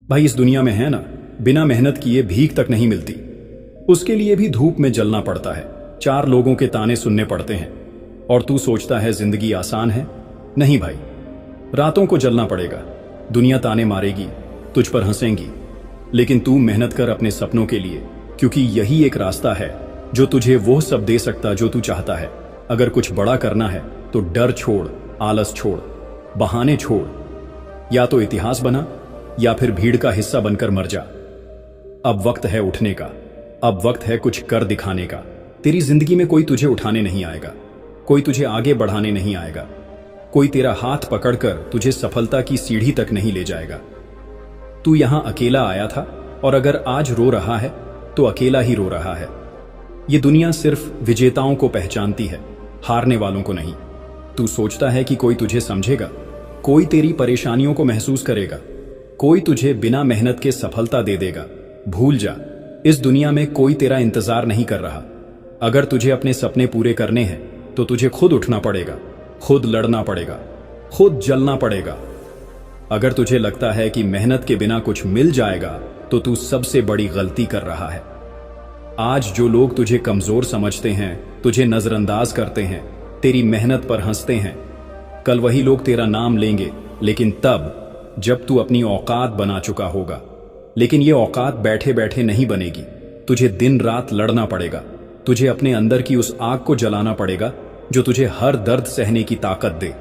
भाई इस दुनिया में है ना, बिना मेहनत किए भीख तक नहीं मिलती। उसके लिए भी धूप में जलना पड़ता है, 4 लोगों के ताने सुनने पड़ते हैं। और तू सोचता है जिंदगी आसान है? नहीं भाई, रातों को जलना पड़ेगा। दुनिया ताने मारेगी, तुझ पर हंसेंगी, लेकिन तू मेहनत कर अपने सपनों के लिए, क्योंकि यही एक रास्ता है जो तुझे वो सब दे सकता जो तू चाहता है। अगर कुछ बड़ा करना है तो डर छोड़, आलस छोड़, बहाने छोड़। या तो इतिहास बना या फिर भीड़ का हिस्सा बनकर मर जा। अब वक्त है उठने का, अब वक्त है कुछ कर दिखाने का। तेरी जिंदगी में कोई तुझे उठाने नहीं आएगा, कोई तुझे आगे बढ़ाने नहीं आएगा, कोई तेरा हाथ पकड़कर तुझे सफलता की सीढ़ी तक नहीं ले जाएगा। तू यहां अकेला आया था, और अगर आज रो रहा है तो अकेला ही रो रहा है। ये दुनिया सिर्फ विजेताओं को पहचानती है, हारने वालों को नहीं। तू सोचता है कि कोई तुझे समझेगा, कोई तेरी परेशानियों को महसूस करेगा, कोई तुझे बिना मेहनत के सफलता दे देगा। भूल जा, इस दुनिया में कोई तेरा इंतजार नहीं कर रहा। अगर तुझे अपने सपने पूरे करने हैं तो तुझे खुद उठना पड़ेगा, खुद लड़ना पड़ेगा, खुद जलना पड़ेगा। अगर तुझे लगता है कि मेहनत के बिना कुछ मिल जाएगा तो तू सबसे बड़ी गलती कर रहा है। आज जो लोग तुझे कमजोर समझते हैं, तुझे नजरअंदाज करते हैं, तेरी मेहनत पर हंसते हैं, कल वही लोग तेरा नाम लेंगे, लेकिन तब जब तू अपनी औकात बना चुका होगा। लेकिन ये औकात बैठे बैठे नहीं बनेगी, तुझे दिन रात लड़ना पड़ेगा। तुझे अपने अंदर की उस आग को जलाना पड़ेगा जो तुझे हर दर्द सहने की ताकत दे।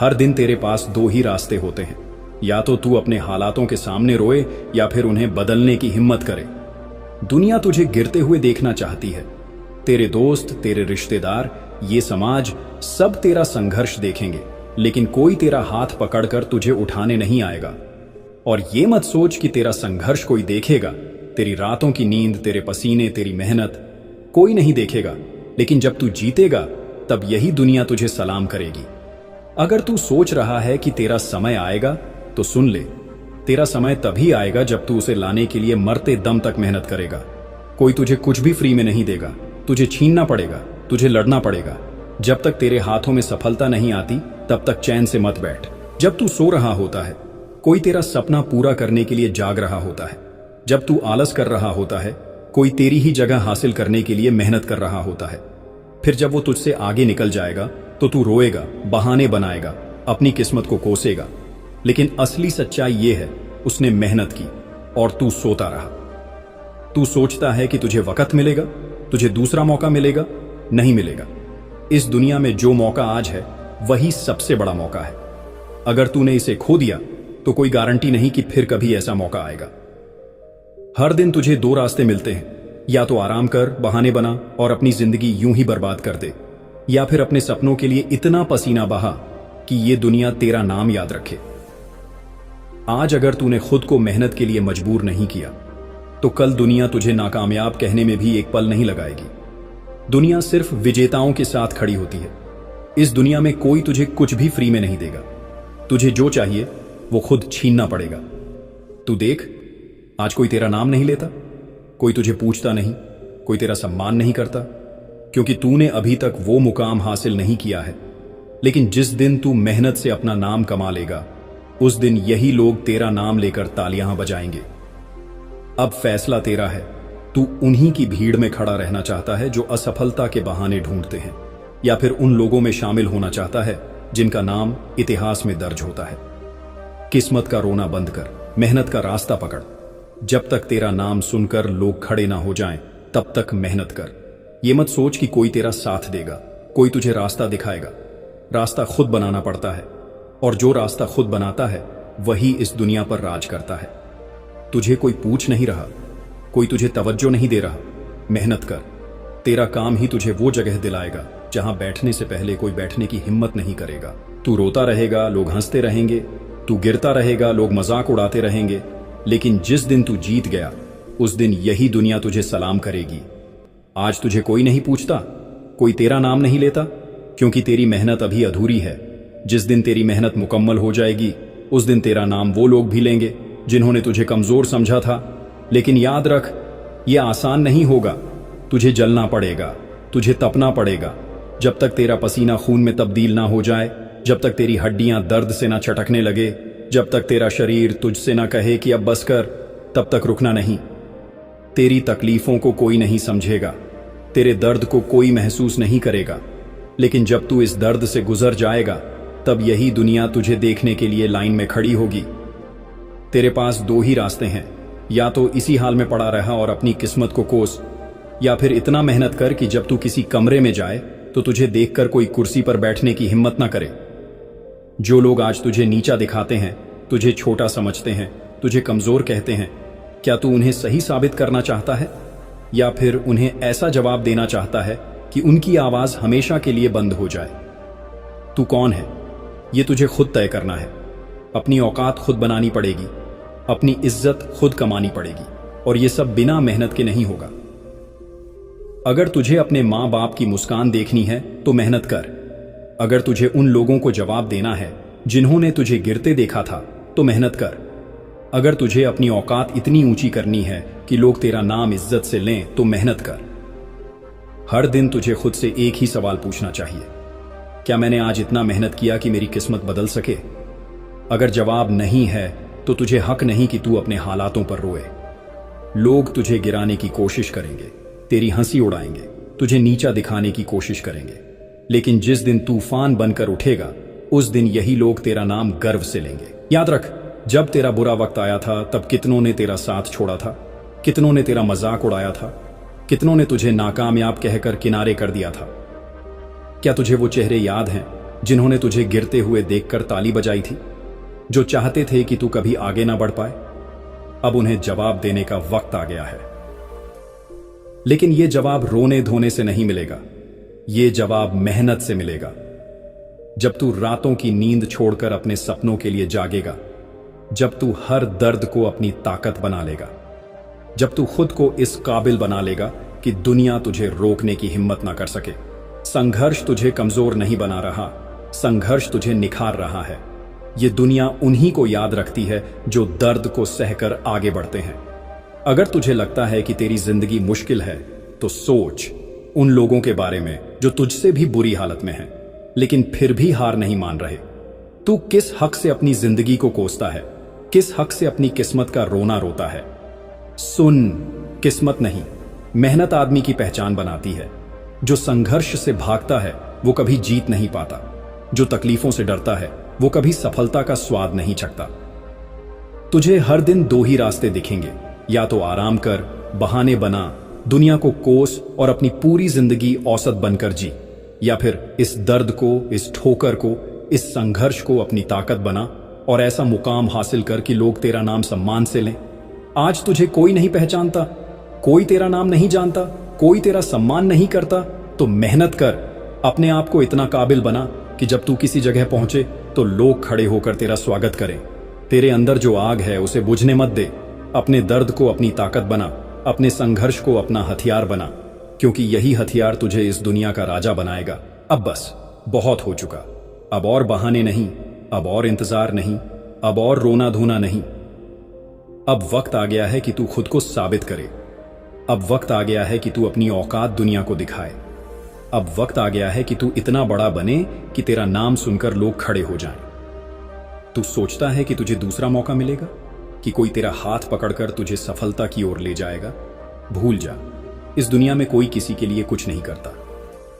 हर दिन तेरे पास 2 ही रास्ते होते हैं, या तो तू अपने हालातों के सामने रोए या फिर उन्हें बदलने की हिम्मत करे। दुनिया तुझे गिरते हुए देखना चाहती है। तेरे दोस्त, तेरे रिश्तेदार, ये समाज सब तेरा संघर्ष देखेंगे, लेकिन कोई तेरा हाथ पकड़कर तुझे उठाने नहीं आएगा। और ये मत सोच कि तेरा संघर्ष कोई देखेगा। तेरी रातों की नींद, तेरे पसीने, तेरी मेहनत कोई नहीं देखेगा, लेकिन जब तू जीतेगा तब यही दुनिया तुझे सलाम करेगी। अगर तू सोच रहा है कि तेरा समय आएगा तो सुन ले, तेरा समय तभी आएगा जब तू उसे लाने के लिए मरते दम तक मेहनत करेगा। कोई तुझे कुछ भी फ्री में नहीं देगा, तुझे छीनना पड़ेगा, तुझे लड़ना पड़ेगा। जब तक तेरे हाथों में सफलता नहीं आती तब तक चैन से मत बैठ। जब तू सो रहा होता है कोई तेरा सपना पूरा करने के लिए जाग रहा होता है। जब तू आलस कर रहा होता है कोई तेरी ही जगह हासिल करने के लिए मेहनत कर रहा होता है। फिर जब वो तुझसे आगे निकल जाएगा तो तू रोएगा, बहाने बनाएगा, अपनी किस्मत को कोसेगा। लेकिन असली सच्चाई ये है, उसने मेहनत की और तू सोता रहा। तू सोचता है कि तुझे वक्त मिलेगा, तुझे दूसरा मौका मिलेगा। नहीं मिलेगा। इस दुनिया में जो मौका आज है वही सबसे बड़ा मौका है। अगर तूने इसे खो दिया तो कोई गारंटी नहीं कि फिर कभी ऐसा मौका आएगा। हर दिन तुझे 2 रास्ते मिलते हैं, या तो आराम कर, बहाने बना और अपनी जिंदगी यूं ही बर्बाद कर दे, या फिर अपने सपनों के लिए इतना पसीना बहा कि ये दुनिया तेरा नाम याद रखे। आज अगर तूने खुद को मेहनत के लिए मजबूर नहीं किया तो कल दुनिया तुझे नाकामयाब कहने में भी एक पल नहीं लगाएगी। दुनिया सिर्फ विजेताओं के साथ खड़ी होती है। इस दुनिया में कोई तुझे कुछ भी फ्री में नहीं देगा। तुझे जो चाहिए वो खुद छीनना पड़ेगा। तू देख, आज कोई तेरा नाम नहीं लेता, कोई तुझे पूछता नहीं, कोई तेरा सम्मान नहीं करता, क्योंकि तूने अभी तक वो मुकाम हासिल नहीं किया है। लेकिन जिस दिन तू मेहनत से अपना नाम कमा लेगा, उस दिन यही लोग तेरा नाम लेकर तालियां बजाएंगे। अब फैसला तेरा है। तू उन्हीं की भीड़ में खड़ा रहना चाहता है जो असफलता के बहाने ढूंढते हैं, या फिर उन लोगों में शामिल होना चाहता है जिनका नाम इतिहास में दर्ज होता है। किस्मत का रोना बंद कर, मेहनत का रास्ता पकड़। जब तक तेरा नाम सुनकर लोग खड़े ना हो जाएं, तब तक मेहनत कर। ये मत सोच कि कोई तेरा साथ देगा, कोई तुझे रास्ता दिखाएगा। रास्ता खुद बनाना पड़ता है, और जो रास्ता खुद बनाता है वही इस दुनिया पर राज करता है। तुझे कोई पूछ नहीं रहा, कोई तुझे तवज्जो नहीं दे रहा। मेहनत कर, तेरा काम ही तुझे वो जगह दिलाएगा जहां बैठने से पहले कोई बैठने की हिम्मत नहीं करेगा। तू रोता रहेगा, लोग हंसते रहेंगे, तू गिरता रहेगा, लोग मजाक उड़ाते रहेंगे, लेकिन जिस दिन तू जीत गया उस दिन यही दुनिया तुझे सलाम करेगी। आज तुझे कोई नहीं पूछता, कोई तेरा नाम नहीं लेता, क्योंकि तेरी मेहनत अभी अधूरी है। जिस दिन तेरी मेहनत मुकम्मल हो जाएगी उस दिन तेरा नाम वो लोग भी लेंगे जिन्होंने तुझे कमजोर समझा था। लेकिन याद रख, यह आसान नहीं होगा। तुझे जलना पड़ेगा, तुझे तपना पड़ेगा। जब तक तेरा पसीना खून में तब्दील ना हो जाए, जब तक तेरी हड्डियां दर्द से ना चटकने लगे, जब तक तेरा शरीर तुझसे ना कहे कि अब बस कर, तब तक रुकना नहीं। तेरी तकलीफों को कोई नहीं समझेगा, तेरे दर्द को कोई महसूस नहीं करेगा, लेकिन जब तू इस दर्द से गुजर जाएगा तब यही दुनिया तुझे देखने के लिए लाइन में खड़ी होगी। तेरे पास दो ही रास्ते हैं, या तो इसी हाल में पड़ा रहा और अपनी किस्मत को कोस, या फिर इतना मेहनत कर कि जब तू किसी कमरे में जाए तो तुझे देखकर कोई कुर्सी पर बैठने की हिम्मत ना करे। जो लोग आज तुझे नीचा दिखाते हैं, तुझे छोटा समझते हैं, तुझे कमजोर कहते हैं, क्या तू उन्हें सही साबित करना चाहता है, या फिर उन्हें ऐसा जवाब देना चाहता है कि उनकी आवाज हमेशा के लिए बंद हो जाए? तू कौन है, यह तुझे खुद तय करना है। अपनी औकात खुद बनानी पड़ेगी, अपनी इज्जत खुद कमानी पड़ेगी, और यह सब बिना मेहनत के नहीं होगा। अगर तुझे अपने मां बाप की मुस्कान देखनी है तो मेहनत कर। अगर तुझे उन लोगों को जवाब देना है जिन्होंने तुझे गिरते देखा था तो मेहनत कर। अगर तुझे अपनी औकात इतनी ऊंची करनी है कि लोग तेरा नाम इज्जत से लें तो मेहनत कर। हर दिन तुझे खुद से एक ही सवाल पूछना चाहिए, क्या मैंने आज इतना मेहनत किया कि मेरी किस्मत बदल सके? अगर जवाब नहीं है तो तुझे हक नहीं कि तू अपने हालातों पर रोए। लोग तुझे गिराने की कोशिश करेंगे, तेरी हंसी उड़ाएंगे, तुझे नीचा दिखाने की कोशिश करेंगे, लेकिन जिस दिन तूफान बनकर उठेगा उस दिन यही लोग तेरा नाम गर्व से लेंगे। याद रख, जब तेरा बुरा वक्त आया था तब कितनों ने तेरा साथ छोड़ा था, कितनों ने तेरा मजाक उड़ाया था, कितनों ने तुझे नाकामयाब कहकर किनारे कर दिया था। क्या तुझे वो चेहरे याद हैं जिन्होंने तुझे गिरते हुए देखकर ताली बजाई थी, जो चाहते थे कि तू कभी आगे ना बढ़ पाए? अब उन्हें जवाब देने का वक्त आ गया है, लेकिन यह जवाब रोने धोने से नहीं मिलेगा, यह जवाब मेहनत से मिलेगा। जब तू रातों की नींद छोड़कर अपने सपनों के लिए जागेगा, जब तू हर दर्द को अपनी ताकत बना लेगा, जब तू खुद को इस काबिल बना लेगा कि दुनिया तुझे रोकने की हिम्मत ना कर सके। संघर्ष तुझे कमजोर नहीं बना रहा, संघर्ष तुझे निखार रहा है। यह दुनिया उन्हीं को याद रखती है जो दर्द को सहकर आगे बढ़ते हैं। अगर तुझे लगता है कि तेरी जिंदगी मुश्किल है तो सोच उन लोगों के बारे में जो तुझसे भी बुरी हालत में हैं, लेकिन फिर भी हार नहीं मान रहे। तू किस हक से अपनी जिंदगी को कोसता है, किस हक से अपनी किस्मत का रोना रोता है? सुन, किस्मत नहीं, मेहनत आदमी की पहचान बनाती है। जो संघर्ष से भागता है वो कभी जीत नहीं पाता, जो तकलीफों से डरता है वो कभी सफलता का स्वाद नहीं चखता। तुझे हर दिन दो ही रास्ते दिखेंगे, या तो आराम कर, बहाने बना, दुनिया को कोस और अपनी पूरी जिंदगी औसत बनकर जी, या फिर इस दर्द को, इस ठोकर को, इस संघर्ष को अपनी ताकत बना और ऐसा मुकाम हासिल कर कि लोग तेरा नाम सम्मान से लें। आज तुझे कोई नहीं पहचानता, कोई तेरा नाम नहीं जानता, कोई तेरा सम्मान नहीं करता, तो मेहनत कर, अपने आप को इतना काबिल बना कि जब तू किसी जगह पहुंचे तो लोग खड़े होकर तेरा स्वागत करें। तेरे अंदर जो आग है उसे बुझने मत दे। अपने दर्द को अपनी ताकत बना, अपने संघर्ष को अपना हथियार बना, क्योंकि यही हथियार तुझे इस दुनिया का राजा बनाएगा। अब बस बहुत हो चुका, अब और बहाने नहीं, अब और इंतजार नहीं, अब और रोना धोना नहीं। अब वक्त आ गया है कि तू खुद को साबित करे। अब वक्त आ गया है कि तू अपनी औकात दुनिया को दिखाए। अब वक्त आ गया है कि तू इतना बड़ा बने कि तेरा नाम सुनकर लोग खड़े हो जाएं। तू सोचता है कि तुझे दूसरा मौका मिलेगा, कि कोई तेरा हाथ पकड़कर तुझे सफलता की ओर ले जाएगा? भूल जा, इस दुनिया में कोई किसी के लिए कुछ नहीं करता।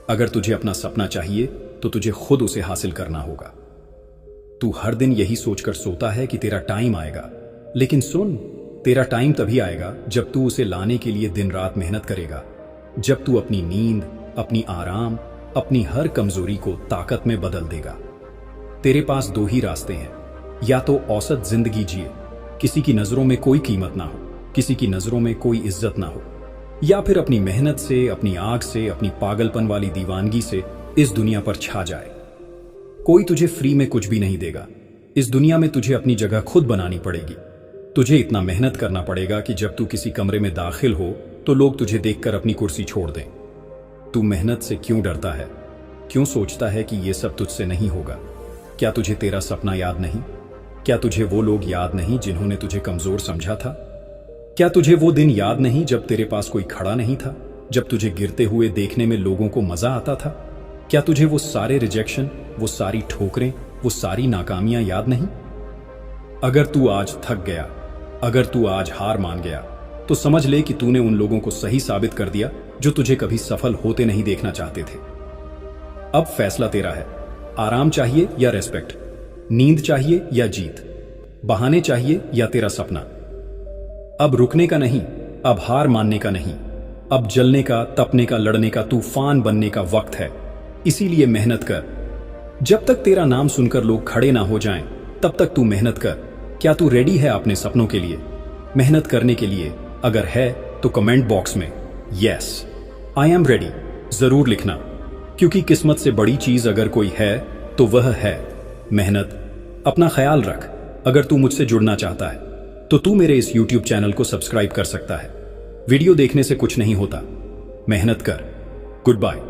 अगर तुझे अपना सपना चाहिए तो तुझे खुद उसे हासिल करना होगा। तू हर दिन यही सोचकर सोता है कि तेरा टाइम आएगा, लेकिन सुन, तेरा टाइम तभी आएगा जब तू उसे लाने के लिए दिन रात मेहनत करेगा, जब तू अपनी नींद, अपनी आराम, अपनी हर कमजोरी को ताकत में बदल देगा। तेरे पास दो ही रास्ते हैं, या तो औसत जिंदगी जिए, किसी की नजरों में कोई कीमत ना हो, किसी की नजरों में कोई इज्जत ना हो, या फिर अपनी मेहनत से, अपनी आग से, अपनी पागलपन वाली दीवानगी से इस दुनिया पर छा जाए। कोई तुझे फ्री में कुछ भी नहीं देगा। इस दुनिया में तुझे अपनी जगह खुद बनानी पड़ेगी। तुझे इतना मेहनत करना पड़ेगा कि जब तू किसी कमरे में दाखिल हो तो लोग तुझे देखकर अपनी कुर्सी छोड़ दें। तू मेहनत से क्यों डरता है? क्यों सोचता है कि यह सब तुझसे नहीं होगा? क्या तुझे तेरा सपना याद नहीं? क्या तुझे वो लोग याद नहीं जिन्होंने तुझे कमजोर समझा था? क्या तुझे वो दिन याद नहीं जब तेरे पास कोई खड़ा नहीं था, जब तुझे गिरते हुए देखने में लोगों को मजा आता था? क्या तुझे वो सारे रिजेक्शन, वो सारी ठोकरें, वो सारी नाकामियां याद नहीं? अगर तू आज थक गया, अगर तू आज हार मान गया, तो समझ ले कि तूने उन लोगों को सही साबित कर दिया जो तुझे कभी सफल होते नहीं देखना चाहते थे। अब फैसला तेरा है। आराम चाहिए या रेस्पेक्ट, नींद चाहिए या जीत, बहाने चाहिए या तेरा सपना। अब रुकने का नहीं, अब हार मानने का नहीं, अब जलने का, तपने का, लड़ने का, तूफान बनने का वक्त है। इसीलिए मेहनत कर। जब तक तेरा नाम सुनकर लोग खड़े ना हो जाएं, तब तक तू मेहनत कर। क्या तू रेडी है अपने सपनों के लिए, मेहनत करने के लिए? अगर है तो कमेंट बॉक्स में यस आई एम रेडी जरूर लिखना, क्योंकि किस्मत से बड़ी चीज अगर कोई है तो वह है मेहनत। अपना ख्याल रख। अगर तू मुझसे जुड़ना चाहता है तो तू मेरे इस YouTube चैनल को सब्सक्राइब कर सकता है। वीडियो देखने से कुछ नहीं होता, मेहनत कर। Good bye.